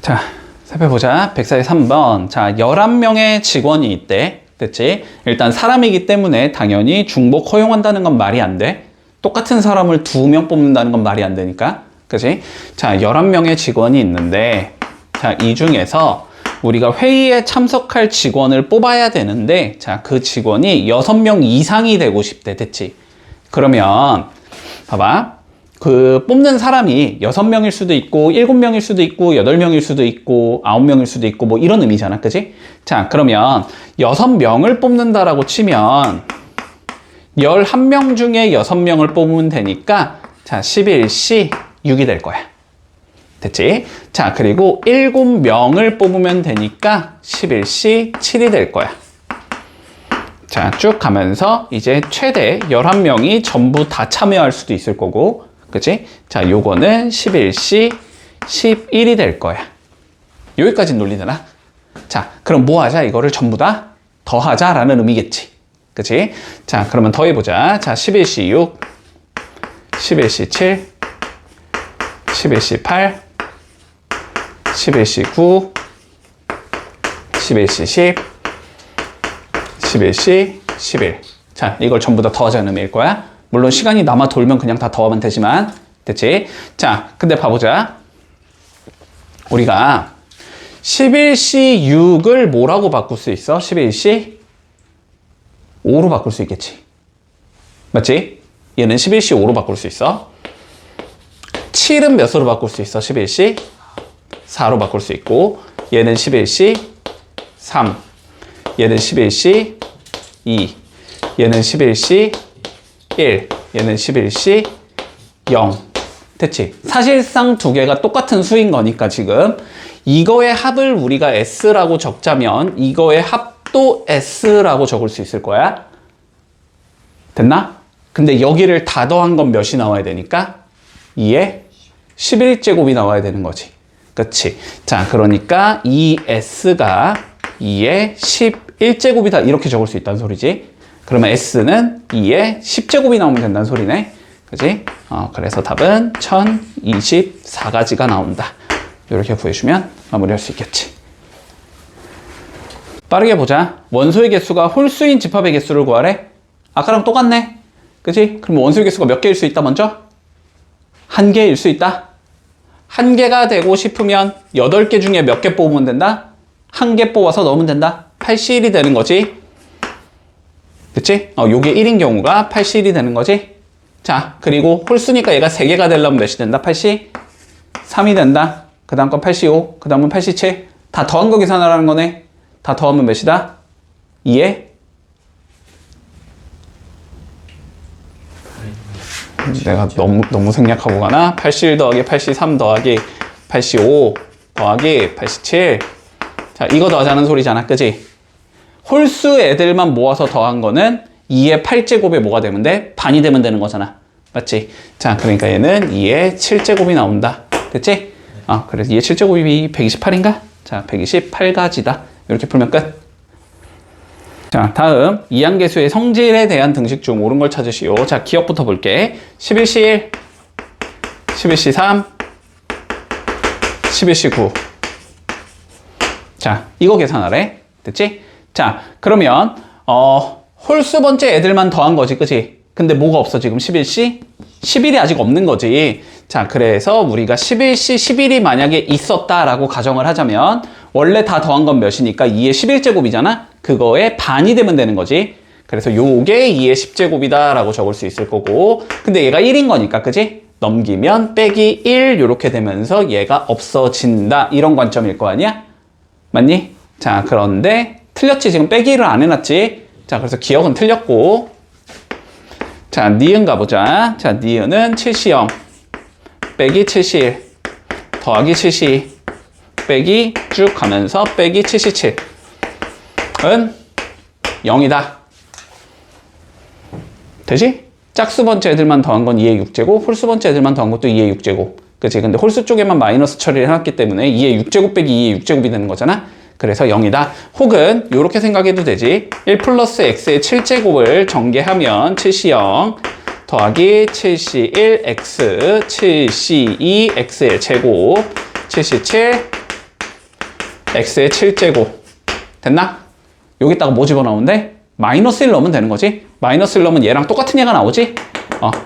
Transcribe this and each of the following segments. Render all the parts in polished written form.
자, 살펴보자. 143번. 자, 11명의 직원이 있대. 됐지? 일단 사람이기 때문에 당연히 중복 허용한다는 건 말이 안 돼. 똑같은 사람을 2명 뽑는다는 건 말이 안 되니까. 그치? 자, 11명의 직원이 있는데, 자, 이 중에서 우리가 회의에 참석할 직원을 뽑아야 되는데, 자, 그 직원이 6명 이상이 되고 싶대. 됐지? 그러면, 봐봐. 그 뽑는 사람이 6명일 수도 있고 7명일 수도 있고 8명일 수도 있고 9명일 수도 있고 뭐 이런 의미잖아. 그치? 자, 그러면 6명을 뽑는다라고 치면 11명 중에 6명을 뽑으면 되니까 자, 11시 6이 될 거야. 됐지? 자, 그리고 7명을 뽑으면 되니까 11시 7이 될 거야. 자, 쭉 가면서 이제 최대 11명이 전부 다 참여할 수도 있을 거고, 그치? 자, 요거는 11시 11이 될 거야. 여기까지 논리되나? 자, 그럼 뭐 하자? 이거를 전부 다 더하자라는 의미겠지. 그치? 자, 그러면 더해보자. 자, 11시 6, 11시 7, 11시 8, 11시 9, 11시 10, 11시 11. 자, 이걸 전부 다 더하자는 의미일 거야. 물론 시간이 남아 돌면 그냥 다 더하면 되지만, 됐지? 자, 근데 봐보자. 우리가 11시 6을 뭐라고 바꿀 수 있어? 11시 5로 바꿀 수 있겠지. 맞지? 얘는 11시 5로 바꿀 수 있어. 7은 몇으로 바꿀 수 있어? 11시 4로 바꿀 수 있고, 얘는 11시 3, 얘는 11시 2, 얘는 11시 1, 얘는 11시 0. 됐지? 사실상 두 개가 똑같은 수인 거니까 지금 이거의 합을 우리가 S라고 적자면 이거의 합도 S라고 적을 수 있을 거야. 됐나? 근데 여기를 다 더한 건 몇이 나와야 되니까 2에 11제곱이 나와야 되는 거지. 그치? 자, 그러니까 이 S가 2에 11제곱이다 이렇게 적을 수 있다는 소리지. 그러면 S는 2에 10제곱이 나오면 된다는 소리네. 그지? 그래서 답은 1024가지가 나온다. 이렇게 구해주면 마무리할 수 있겠지. 빠르게 보자. 원소의 개수가 홀수인 집합의 개수를 구하래. 아까랑 똑같네. 그지? 그럼 원소의 개수가 몇 개일 수 있다 먼저? 1개일 수 있다. 1개가 되고 싶으면 8개 중에 몇 개 뽑으면 된다? 1개 뽑아서 넣으면 된다. 81이 되는 거지. 그치? 요게 1인 경우가 81이 되는 거지. 자, 그리고 홀수니까 얘가 3개가 되려면 몇이 된다? 83이 된다. 그 다음 건 85, 그 다음은 87. 다 더한 거 계산하라는 거네. 다 더하면 몇이다? 2에? 내가 너무 생략하고 가나? 81 더하기 83 더하기 85 더하기 87. 자, 이거 더하자는 소리잖아. 그지? 홀수 애들만 모아서 더한 거는 2의 8제곱에 뭐가 되면 돼? 반이 되면 되는 거잖아. 맞지? 자, 그러니까 얘는 2의 7제곱이 나온다. 됐지? 그래서 2의 7제곱이 128인가? 자, 128가지다. 이렇게 풀면 끝. 자, 다음 이항계수의 성질에 대한 등식 중 옳은 걸 찾으시오. 자, 기억부터 볼게. 11시 1, 11시 3, 11시 9. 자, 이거 계산하래. 됐지? 자, 그러면 홀수 번째 애들만 더한 거지, 그치? 근데 뭐가 없어 지금? 11시? 11이 아직 없는 거지. 자, 그래서 우리가 11시 11이 만약에 있었다라고 가정을 하자면 원래 다 더한 건 몇이니까 2의 11제곱이잖아? 그거의 반이 되면 되는 거지. 그래서 요게 2의 10제곱이다 라고 적을 수 있을 거고, 근데 얘가 1인 거니까, 그치? 넘기면 빼기 1 요렇게 되면서 얘가 없어진다, 이런 관점일 거 아니야? 맞니? 자, 그런데 틀렸지? 지금 빼기를 안 해놨지? 자, 그래서 기억은 틀렸고. 자, 니은 가보자. 자, 니은은 70 빼기 71 더하기 72 빼기 쭉 가면서 빼기 77은 0이다. 되지? 짝수 번째 애들만 더한 건 2의 6제곱, 홀수 번째 애들만 더한 것도 2의 6제곱. 그치? 근데 홀수 쪽에만 마이너스 처리를 해놨기 때문에 2의 6제곱 빼기 2의 6제곱이 되는 거잖아? 그래서 0이다. 혹은 이렇게 생각해도 되지. 1 플러스 x의 7제곱을 전개하면 7c0 더하기 7c1 x 7c2 x의 제곱 77 x의 7제곱. 됐나? 여기다가 뭐 집어넣으면 마이너스 1 넣으면 되는 거지. 마이너스 1 넣으면 얘랑 똑같은 얘가 나오지.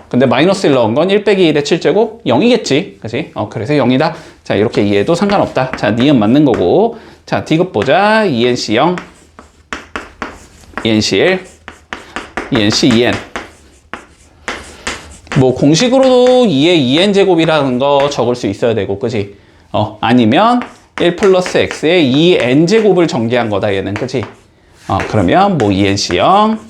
근데 마이너스 1 넣은 건 1 빼기 1의 7제곱 0이겠지. 그치? 그래서 0이다. 자, 이렇게 이해해도 상관없다. 자, 니은 맞는 거고. 자, 디귿 보자. 2nc 0, 2nc 1, 2nc 2n. 뭐 공식으로도 2의 2n 제곱이라는 거 적을 수 있어야 되고, 그지? 아니면 1 플러스 x의 2n 제곱을 전개한 거다, 얘는, 그지? 그러면 뭐 2nc 0,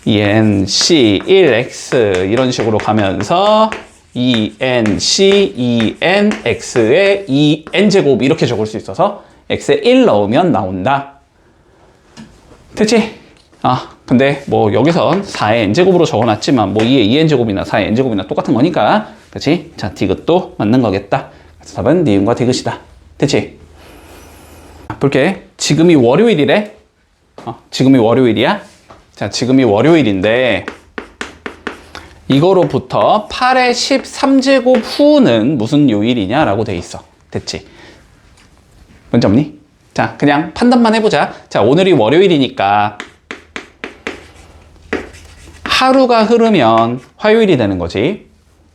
2nc 1x 이런 식으로 가면서 2nc 2nx의 2n 제곱 이렇게 적을 수 있어서 x에 1 넣으면 나온다. 됐지? 근데 뭐 여기선 4의 n제곱으로 적어놨지만 뭐 2의 2n제곱이나 4의 n제곱이나 똑같은 거니까, 그치? 자, 디귿도 맞는 거겠다. 그래서 답은 니은과 디귿이다. 됐지? 볼게. 지금이 월요일이래. 지금이 월요일이야. 자, 지금이 월요일인데 이거로부터 8의 13제곱 후는 무슨 요일이냐 라고 돼 있어. 됐지? 문제 없니? 자, 그냥 판단만 해보자. 자, 오늘이 월요일이니까 하루가 흐르면 화요일이 되는 거지.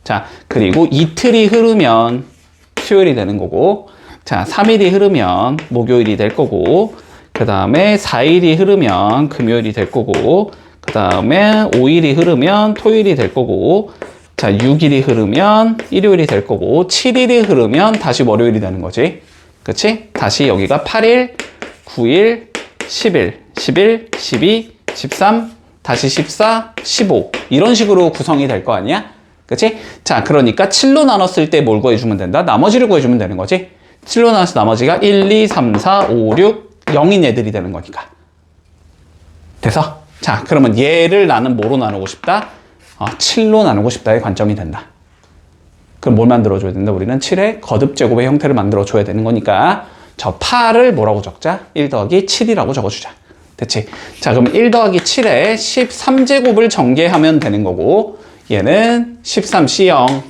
자, 그리고 이틀이 흐르면 수요일이 되는 거고, 자, 3일이 흐르면 목요일이 될 거고, 그 다음에 4일이 흐르면 금요일이 될 거고, 그 다음에 5일이 흐르면 토요일이 될 거고, 자, 6일이 흐르면 일요일이 될 거고, 7일이 흐르면 다시 월요일이 되는 거지. 그치? 다시 여기가 8일, 9일, 10일, 11, 12, 13, 다시 14, 15 이런 식으로 구성이 될 거 아니야? 그치? 자, 그러니까 7로 나눴을 때 뭘 구해주면 된다? 나머지를 구해주면 되는 거지. 7로 나눠서 나머지가 1, 2, 3, 4, 5, 6, 0인 애들이 되는 거니까. 돼서? 자, 그러면 얘를 나는 뭐로 나누고 싶다? 7로 나누고 싶다의 관점이 된다. 그럼 뭘 만들어줘야 된다? 우리는 7의 거듭제곱의 형태를 만들어줘야 되는 거니까 저 8을 뭐라고 적자? 1 더하기 7이라고 적어주자. 됐지? 자, 그럼 1 더하기 7에 13제곱을 전개하면 되는 거고, 얘는 13C0,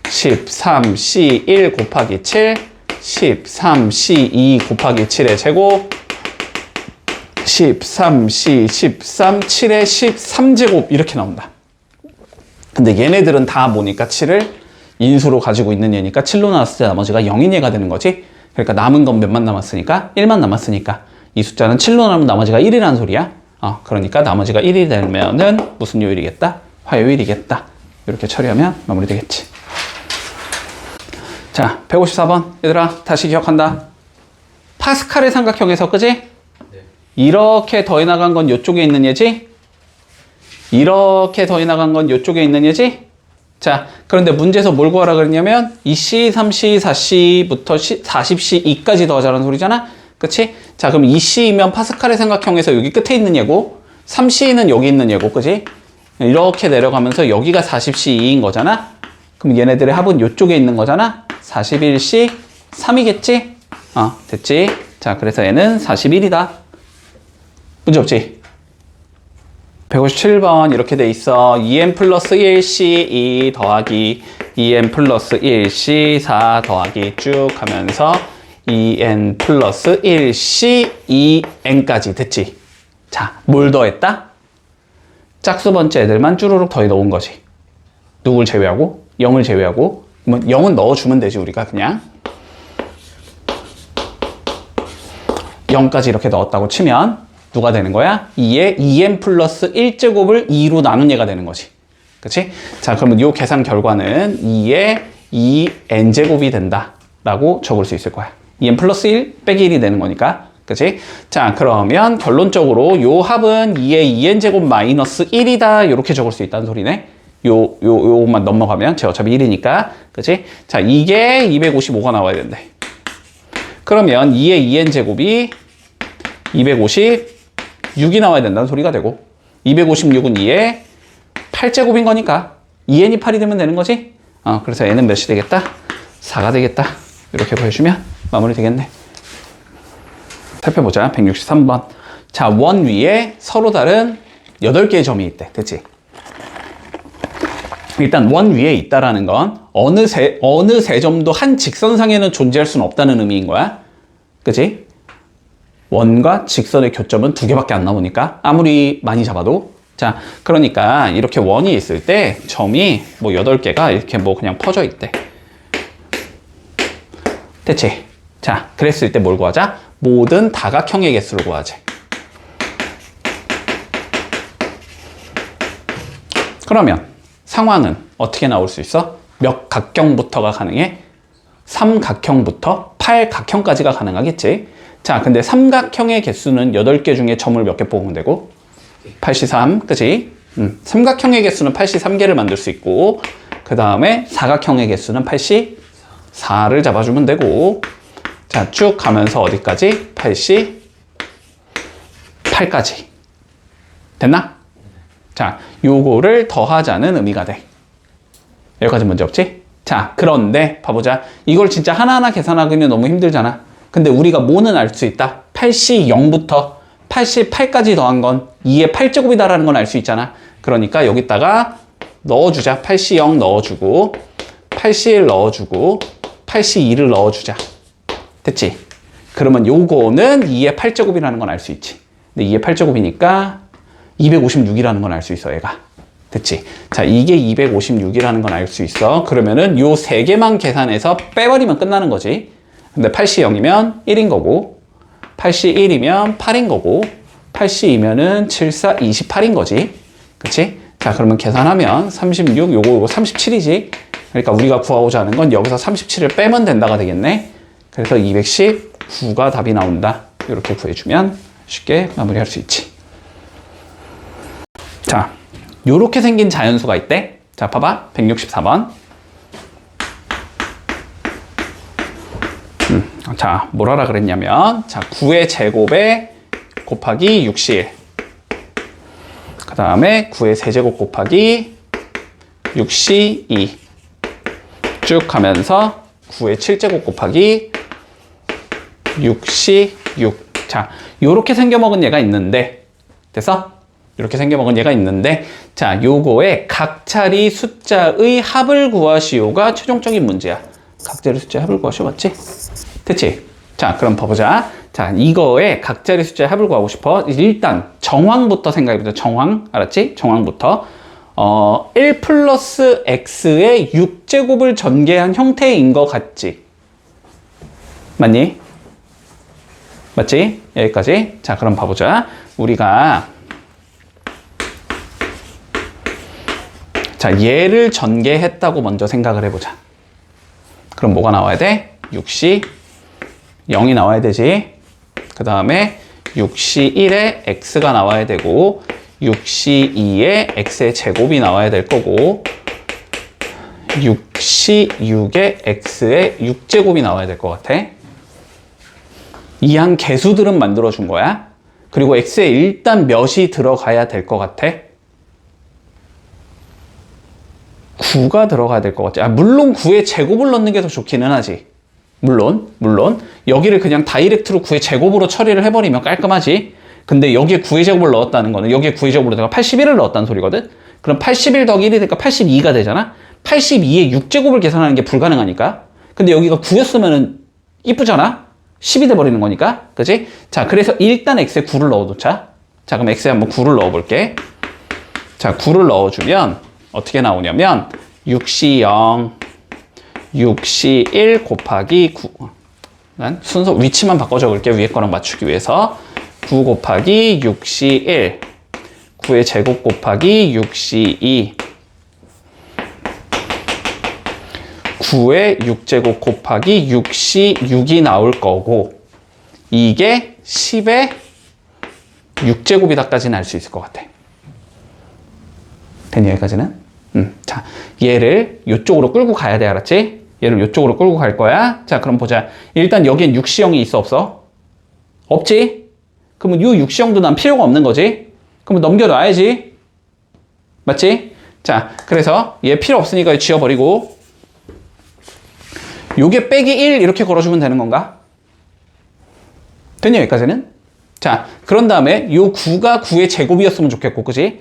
13C1 곱하기 7, 13C2 곱하기 7의 제곱, 13C13, 7의 13제곱 이렇게 나온다. 근데 얘네들은 다 뭐니까 7을 인수로 가지고 있는 얘니까 7로 나눴을 때 나머지가 0인 얘가 되는 거지. 그러니까 남은 건 몇만 남았으니까? 1만 남았으니까 이 숫자는 7로 나누면 나머지가 1이라는 소리야. 그러니까 나머지가 1이 되면은 무슨 요일이겠다? 화요일이겠다. 이렇게 처리하면 마무리되겠지. 자, 154번. 얘들아, 다시 기억한다. 파스칼의 삼각형에서, 그지? 네. 이렇게 더해 나간 건 이쪽에 있는 얘지? 이렇게 더해 나간 건 이쪽에 있는 얘지? 자, 그런데 문제에서 뭘 구하라 그랬냐면 2C, 3C, 4C부터 40C2까지 더하자는 소리잖아? 그치? 자, 그럼 2C이면 파스칼의 삼각형에서 여기 끝에 있는 얘고 3C는 여기 있는 얘고, 그치? 이렇게 내려가면서 여기가 40C2인 거잖아? 그럼 얘네들의 합은 이쪽에 있는 거잖아? 41C 3이겠지? 됐지? 자, 그래서 얘는 41이다. 문제 없지? 157번 이렇게 돼 있어. 2n 플러스 1c 2 더하기 2n 플러스 1c 4 더하기 쭉 하면서 2n 플러스 1c 2n까지 됐지? 자, 뭘 더했다? 짝수 번째 애들만 쭈루룩 더해 넣은 거지. 누굴 제외하고? 0을 제외하고. 뭐 0은 넣어주면 되지, 우리가 그냥. 0까지 이렇게 넣었다고 치면 누가 되는 거야? 2에 2n 플러스 1제곱을 2로 나눈 얘가 되는 거지. 그치? 자, 그러면 이 계산 결과는 2에 2n제곱이 된다 라고 적을 수 있을 거야. 2n 플러스 1 빼기 1이 되는 거니까. 그치? 자, 그러면 결론적으로 요 합은 2에 2n제곱 마이너스 1이다 이렇게 적을 수 있다는 소리네. 요만 넘어가면 제 어차피 1이니까. 그치? 자, 이게 255가 나와야 된대. 그러면 2의 2n제곱이 256이 나와야 된다는 소리가 되고, 256은 2의 8제곱인 거니까 2n이 8이 되면 되는 거지? 그래서 n은 몇이 되겠다? 4가 되겠다. 이렇게 보여주면 마무리 되겠네. 살펴보자. 163번. 자, 원 위에 서로 다른 8개의 점이 있대. 됐지? 일단 원 위에 있다라는 건 어느 세 점도 한 직선상에는 존재할 수는 없다는 의미인 거야. 그치? 원과 직선의 교점은 두 개밖에 안 나오니까 아무리 많이 잡아도. 자, 그러니까 이렇게 원이 있을 때 점이 뭐 8개가 이렇게 뭐 그냥 퍼져 있대. 됐지? 자, 그랬을 때 뭘 구하자? 모든 다각형의 개수를 구하지. 그러면 상황은 어떻게 나올 수 있어? 몇 각형부터가 가능해? 3각형부터 8각형까지가 가능하겠지? 자, 근데 삼각형의 개수는 8개 중에 점을 몇 개 뽑으면 되고? 83, 그치? 삼각형의 개수는 83개를 만들 수 있고, 그 다음에 사각형의 개수는 84를 잡아주면 되고, 자, 쭉 가면서 어디까지? 88까지. 됐나? 자, 요거를 더하자는 의미가 돼. 여기까지 문제 없지? 자, 그런데 봐보자. 이걸 진짜 하나하나 계산하기는 너무 힘들잖아. 근데 우리가 뭐는 알 수 있다. 80, 0부터 88까지 더한 건 2의 8제곱이다라는 건 알 수 있잖아. 그러니까 여기다가 넣어주자. 80, 0 넣어주고 81 넣어주고 82를 넣어주자. 됐지? 그러면 요거는 2의 8제곱이라는 건 알 수 있지. 근데 2의 8제곱이니까 256이라는 건 알 수 있어, 얘가. 됐지? 자, 이게 256이라는 건 알 수 있어. 그러면은 요 세 개만 계산해서 빼버리면 끝나는 거지. 근데 80이면 1인 거고, 81이면 8인 거고, 82면은 74, 28인 거지. 그치? 자, 그러면 계산하면 36, 요거 37이지. 그러니까 우리가 구하고자 하는 건 여기서 37을 빼면 된다가 되겠네. 그래서 219가 답이 나온다. 이렇게 구해주면 쉽게 마무리할 수 있지. 자, 요렇게 생긴 자연수가 있대. 자, 봐봐. 164번. 자, 뭘 하라 그랬냐면, 자, 9의 제곱에 곱하기 61. 그 다음에 9의 세제곱 곱하기 62. 쭉 가면서 9의 7제곱 곱하기 66. 자, 요렇게 생겨먹은 얘가 있는데, 됐어? 이렇게 생겨먹은 얘가 있는데, 자, 요거의 각자리 숫자의 합을 구하시오가 최종적인 문제야. 각자리 숫자의 합을 구하시오, 맞지? 됐지? 자, 그럼 봐보자. 자, 이거의 각자리 숫자의 합을 구하고 싶어. 일단 정황부터 생각해보자. 정황, 알았지? 정황부터 1 플러스 x의 6제곱을 전개한 형태인 것 같지? 맞니? 맞지? 여기까지. 자, 그럼 봐보자. 우리가 자, 얘를 전개했다고 먼저 생각을 해보자. 그럼 뭐가 나와야 돼? 6시 0이 나와야 되지. 그 다음에 6시 1에 x가 나와야 되고 6시 2에 x의 제곱이 나와야 될 거고 6시 6에 x의 6제곱이 나와야 될 것 같아. 이 한 개수들은 만들어준 거야. 그리고 x에 일단 몇이 들어가야 될 것 같아. 9가 들어가야 될 것 같지. 물론 9의 제곱을 넣는 게 더 좋기는 하지. 물론 여기를 그냥 다이렉트로 9의 제곱으로 처리를 해버리면 깔끔하지. 근데 여기에 9의 제곱을 넣었다는 거는 여기에 9의 제곱으로 내가 81을 넣었다는 소리거든. 그럼 81 더하기 1이 되니까 82가 되잖아. 82의 6제곱을 계산하는 게 불가능하니까. 근데 여기가 9였으면은 이쁘잖아. 10이 돼버리는 거니까. 그치? 자, 그래서 일단 x에 9를 넣어놓자. 자, 그럼 x에 한번 9를 넣어볼게. 자, 9를 넣어주면 어떻게 나오냐면 6시 0, 6시 1 곱하기 9. 난 순서 위치만 바꿔 적을게. 위에 거랑 맞추기 위해서 9 곱하기 6시 1, 9의 제곱 곱하기 6시 2, 9의 6제곱 곱하기 6시 6이 나올 거고 이게 10의 6제곱이다까지는 알 수 있을 것 같아. 됐니 여기까지는? 자, 얘를 이쪽으로 끌고 가야 돼. 알았지? 얘를 이쪽으로 끌고 갈 거야. 자, 그럼 보자. 일단 여기엔 6시형이 있어 없어? 없지? 그러면 이 6시형도 난 필요가 없는 거지? 그러면 넘겨놔야지. 맞지? 자, 그래서 얘 필요 없으니까 지워버리고 요게 빼기 1 이렇게 걸어주면 되는 건가? 됐냐 여기까지는? 자, 그런 다음에 요 9가 9의 제곱이었으면 좋겠고, 그지?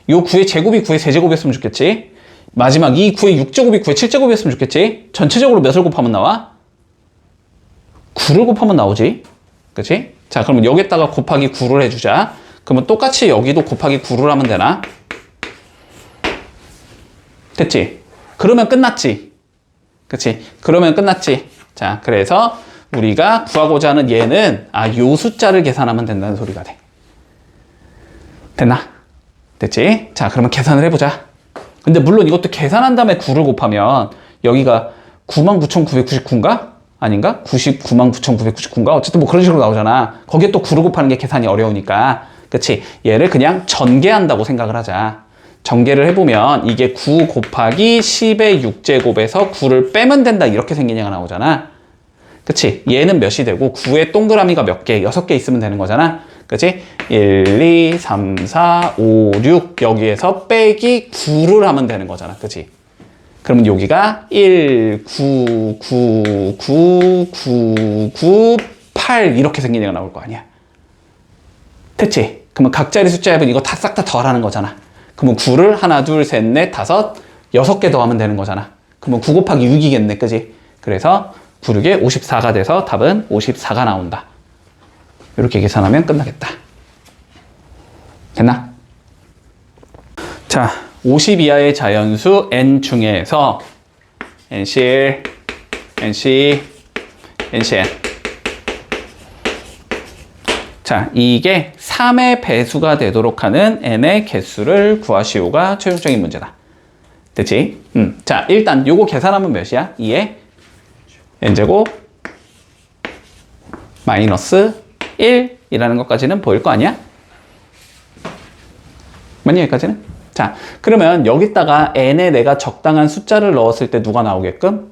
요 9의 제곱이 9의 세제곱이었으면 좋겠지? 마지막 이 9의 6제곱이 9의 7제곱이었으면 좋겠지? 전체적으로 몇을 곱하면 나와? 9를 곱하면 나오지? 그치? 자, 그러면 여기다가 곱하기 9를 해주자. 그러면 똑같이 여기도 곱하기 9를 하면 되나? 됐지? 그러면 끝났지? 그치? 그러면 끝났지? 자, 그래서 우리가 구하고자 하는 얘는 요 숫자를 계산하면 된다는 소리가 돼. 됐나? 됐지? 자, 그러면 계산을 해보자. 근데 물론 이것도 계산한 다음에 9를 곱하면 여기가 99,999인가? 아닌가? 999,999인가? 어쨌든 뭐 그런 식으로 나오잖아. 거기에 또 9를 곱하는 게 계산이 어려우니까. 그치? 얘를 그냥 전개한다고 생각을 하자. 전개를 해보면 이게 9 곱하기 10의 6제곱에서 9를 빼면 된다 이렇게 생긴 얘가 나오잖아. 그치? 얘는 몇이 되고 9의 동그라미가 몇 개? 6개 있으면 되는 거잖아. 그치? 1, 2, 3, 4, 5, 6 여기에서 빼기 9를 하면 되는 거잖아. 그치? 그러면 여기가 1, 9, 9, 9, 9, 9, 8 이렇게 생긴 얘가 나올 거 아니야. 됐지? 그러면 각자리 숫자 합은 이거 다 싹 다 더하라는 거잖아. 그러면 9를 하나, 둘, 셋, 넷, 다섯, 6개 더하면 되는 거잖아. 그러면 9 곱하기 6이겠네. 그지? 그래서 9, 6에 54가 돼서 답은 54가 나온다. 이렇게 계산하면 끝나겠다. 됐나? 자, 50 이하의 자연수 n 중에서 nC1, nC, nCn. 자, 이게 3의 배수가 되도록 하는 n의 개수를 구하시오가 최종적인 문제다. 됐지? 자, 일단 요거 계산하면 몇이야? 2에 n제곱 마이너스 1이라는 것까지는 보일 거 아니야? 맞니? 여기까지는? 자, 그러면 여기다가 n에 내가 적당한 숫자를 넣었을 때 누가 나오게끔?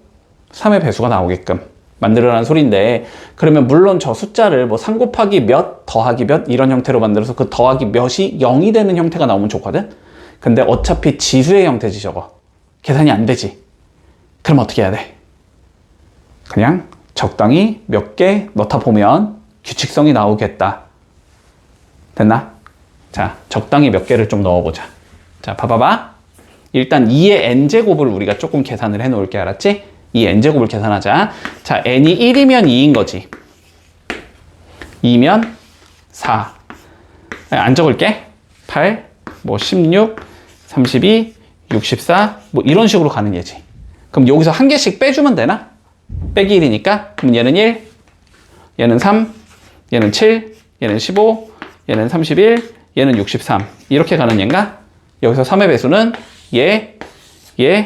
3의 배수가 나오게끔 만들어라는 소리인데, 그러면 물론 저 숫자를 뭐 3 곱하기 몇, 더하기 몇 이런 형태로 만들어서 그 더하기 몇이 0이 되는 형태가 나오면 좋거든? 근데 어차피 지수의 형태지 저거. 계산이 안 되지. 그럼 어떻게 해야 돼? 그냥 적당히 몇 개 넣다 보면 규칙성이 나오겠다. 됐나? 자, 적당히 몇 개를 좀 넣어보자. 자, 봐봐봐. 일단 2의 n제곱을 우리가 조금 계산을 해놓을게. 알았지? 이 n제곱을 계산하자. 자, n이 1이면 2인 거지. 2면 4. 안 적을게. 8, 뭐 16, 32, 64, 뭐 이런 식으로 가는 예지. 그럼 여기서 한 개씩 빼주면 되나? 빼기 1이니까. 그럼 얘는 1, 얘는 3, 얘는 7, 얘는 15, 얘는 31, 얘는 63. 이렇게 가는 얘인가? 여기서 3의 배수는 얘, 얘,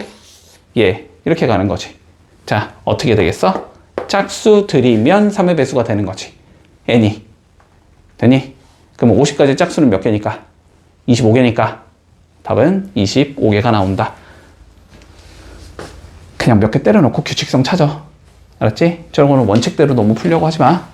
얘. 이렇게 가는 거지. 자, 어떻게 되겠어? 짝수 들이면 3의 배수가 되는 거지. n이. 되니? 그럼 50까지 짝수는 몇 개니까? 25개니까 답은 25개가 나온다. 그냥 몇 개 때려놓고 규칙성 찾아. 알았지? 저런 거는 원칙대로 너무 풀려고 하지 마.